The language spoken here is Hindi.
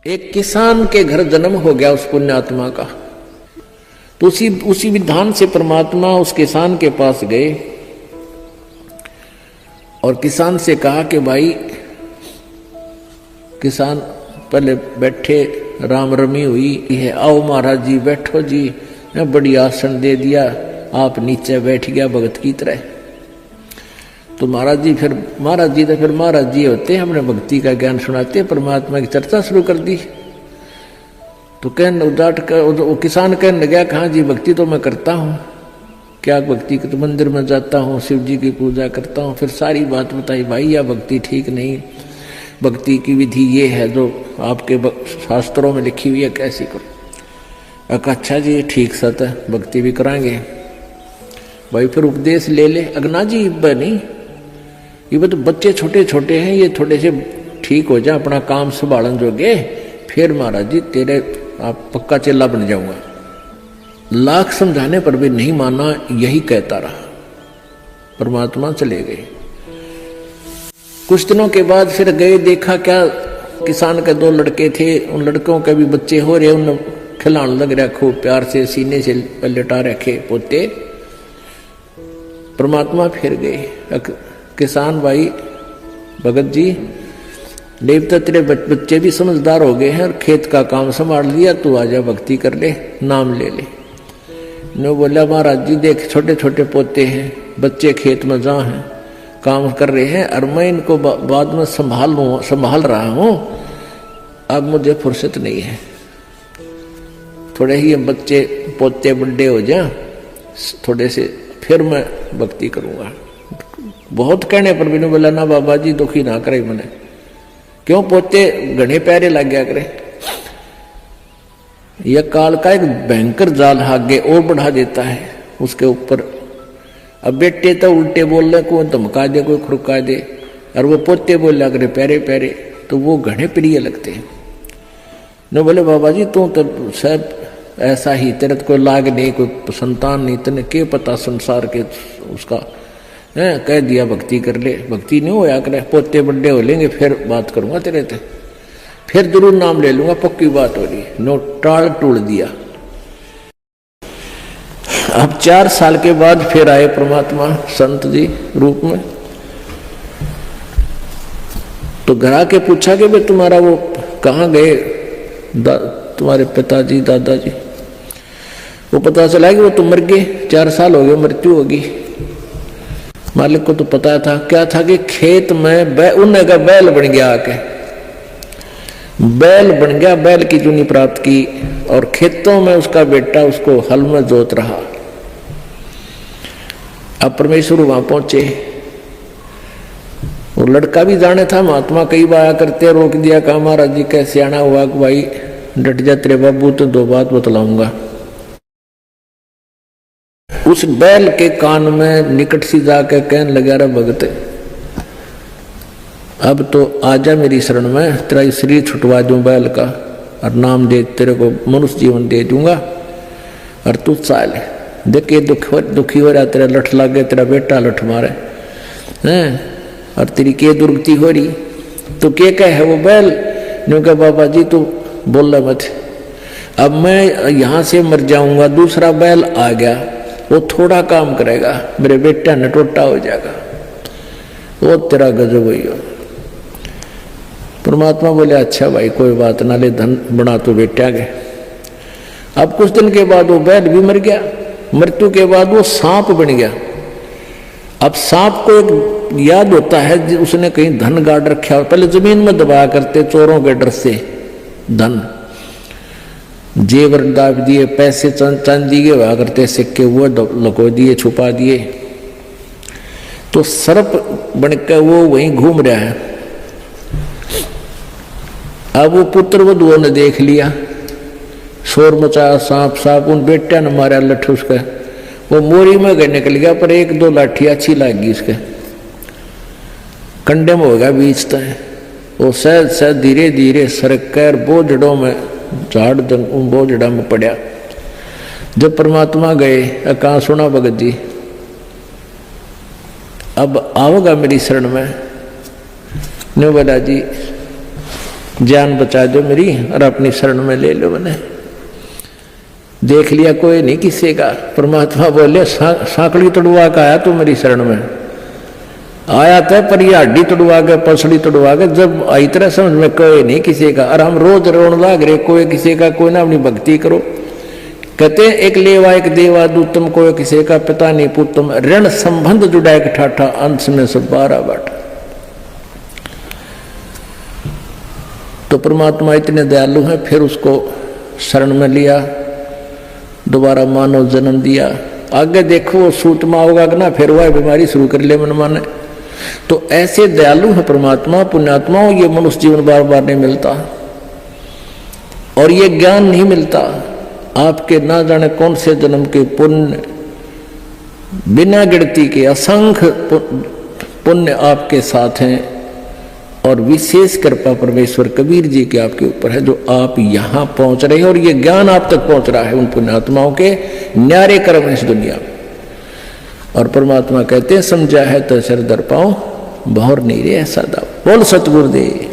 एक किसान के घर जन्म हो गया उस पुण्यात्मा का। तो उसी विधान से परमात्मा उस किसान के पास गए और किसान से कहा कि भाई, किसान पहले बैठे, राम रमी हुई है, आओ महाराज जी बैठो जी, बड़ी आसन दे दिया, आप नीचे बैठ गया भगत की तरह। तो महाराज जी तो महाराज जी होते हैं, हमने भक्ति का ज्ञान सुनाते, परमात्मा की चर्चा शुरू कर दी। तो कहने उदाट कर वो किसान कहने लगा, कहाँ जी भक्ति तो मैं करता हूँ, क्या भक्ति के, तो मंदिर में जाता हूँ, शिव जी की पूजा करता हूँ। फिर सारी बात बताई, भाई यह भक्ति ठीक नहीं, भक्ति की विधि ये है जो आपके शास्त्रों में लिखी हुई है, कैसी करो। अच्छा जी ठीक सत है, भक्ति भी कराएंगे भाई, फिर उपदेश ले ले। अगना जी नहीं, ये तो बच्चे छोटे छोटे हैं, ये थोड़े से ठीक हो जाए, अपना काम संभालन जोगे, फिर महाराज जी तेरे आप पक्का चेला बन जाऊंगा। लाख समझाने पर भी नहीं माना, यही कहता रहा। परमात्मा चले गए। कुछ दिनों के बाद फिर गए, देखा क्या, किसान के 2 लड़के थे, उन लड़कों के भी बच्चे हो रहे, उन खिलाने लग रहा खूब प्यार से, सीने से लटा रखे पोते। परमात्मा फिर गए, किसान भाई भगत जी, देवता तेरे बच्चे भी समझदार हो गए हैं और खेत का काम संभाल लिया, तू आजा भक्ति कर ले, नाम ले ले। ने बोला महाराज जी देख, छोटे छोटे पोते हैं, बच्चे खेत में जा हैं, काम कर रहे हैं, और मैं इनको बाद में संभाल रहा हूँ, अब मुझे फुर्सत नहीं है, थोड़े ही बच्चे पोते बड़े हो जाए थोड़े से, फिर मैं भक्ति करूँगा। बहुत कहने पर भी नहीं बोला, ना बाबा जी दुखी ना करे मैंने, क्यों पोते घने प्यारे लग गया करे। यह काल का एक भयंकर जाल आगे और बढ़ा देता है उसके ऊपर। अब बेटे तो उल्टे बोल रहे, कोई धमका दे, कोई खुड़का दे, और वो पोते बोल रहा करे प्यारे प्यारे, तो वो घने प्रिय लगते हैं। न बोले बाबा जी तू तो सब ऐसा ही, तेरे तो कोई लाग नहीं, कोई संतान नहीं, तेने क्या पता संसार के उसका है, कह दिया भक्ति कर ले, भक्ति नहीं होया करे, पोते बड़े हो लेंगे फिर बात करूंगा तेरे से, फिर जरूर नाम ले लूंगा, पक्की बात हो रही। नो टाल टूल दिया। अब 4 साल के बाद फिर आए परमात्मा संत जी रूप में। तो घर आके पूछा कि भाई तुम्हारा वो कहाँ गए तुम्हारे पिताजी दादाजी। वो पता चला कि वो तो मर गए, 4 साल हो गए, मृत्यु होगी। मालिक को तो पता था, क्या था कि खेत में उन्हें का बैल बन गया, आके बैल बन गया, बैल की चुनी प्राप्त की, और खेतों में उसका बेटा उसको हल में जोत रहा। अब परमेश्वर वहां पहुंचे, वो लड़का भी जाने था, महात्मा कई बार आया करते, रोक दिया, कहा महाराज जी कैसे आना हुआ कि भाई डट जा तेरे बाबू, तो 2 बात बतलाऊंगा। उस बैल के कान में निकट सी जाकर कहने लगा, रे भगत अब तो आजा मेरी शरण में, तेरा शरीर छुटवा दूं बैल का, और नाम दे, तेरे को मनुष्य जीवन दे दूंगा, और तू चाल देख ये दुखी हो रहा, तेरा लठ लग गया, तेरा बेटा लठ मारे हैं, और तेरी के दुर्गति हो रही, तो क्या कहे वो बैल ने कहा बाबा जी तू बोल रहा मत, अब मैं यहाँ से मर जाऊंगा, दूसरा बैल आ गया, वो थोड़ा काम करेगा, मेरे बेटा नटोटा हो जाएगा, वो तेरा गजब हुई हो। परमात्मा बोले अच्छा भाई कोई बात ना, ले धन बना तो बेटा गए। अब कुछ दिन के बाद वो बैल भी मर गया, मृत्यु के बाद वो सांप बन गया। अब सांप को एक याद होता है, उसने कहीं धन गाड़ रखा, पहले जमीन में दबाया करते चोरों के डर से, धन जेवर दाब दिए, पैसे चांदी के हुआ करते, सिक्के वो लको दिए, छुपा दिए। तो सर्प बनकर वो वहीं घूम रहा है। अब वो पुत्र वधुओं ने देख लिया, शोर मचाया, सांप सांप, उन बेटा ने मारा लठ उसका, वो मोरी में गए निकल गया, पर 1-2 लाठी अच्छी लगी उसके, कंडम हो गया बीच तक। वो सहज सहज धीरे धीरे सरक कर बोझड़ों में झाड़ उन बोझड़ा में पड़ा। जब परमात्मा गए, कहाँ सुना भगत जी अब आओगा मेरी शरण में, ने बोला जी जान बचा दो मेरी और अपनी शरण में ले लो मैंने। देख लिया कोई नहीं किसी का, परमात्मा बोले सांकड़ी तोड़वा का आया तू मेरी शरण में आया था, पर ये हड्डी तोड़वा के पसड़ी तोड़वा के जब आई तरह समझ में कोई नहीं किसी का। और हम रोज रोन लाग रहे कोई किसी का, कोई ना अपनी भक्ति करो। कहते एक लेवा एक देवा दूतम, कोई किसी का पिता नहीं पुतम, ऋण संबंध जुड़ा एक ठाठा, अंश में सब 12 बाटा। तो परमात्मा इतने दयालु हैं, फिर उसको शरण में लिया, दोबारा मानव जन्म दिया। आगे देखो वो सूतमा होगा कि ना, फिर वह बीमारी शुरू कर ले मन माने। तो ऐसे दयालु है परमात्मा, पुण्यात्माओं। ये मनुष्य जीवन बार बार नहीं मिलता और ये ज्ञान नहीं मिलता। आपके ना जाने कौन से जन्म के पुण्य, बिना गिनती के असंख्य पुण्य आपके साथ हैं और विशेष कृपा परमेश्वर कबीर जी के आपके ऊपर है, जो आप यहां पहुंच रहे हैं और ये ज्ञान आप तक पहुंच रहा है उन पुण्यात्माओं के न्यारे कर्म इस दुनिया में। और परमात्मा कहते हैं समझा है तो सिर दर पाओ, बहुर नहीं रे ऐसा दाव। बोल सतगुरुदेव।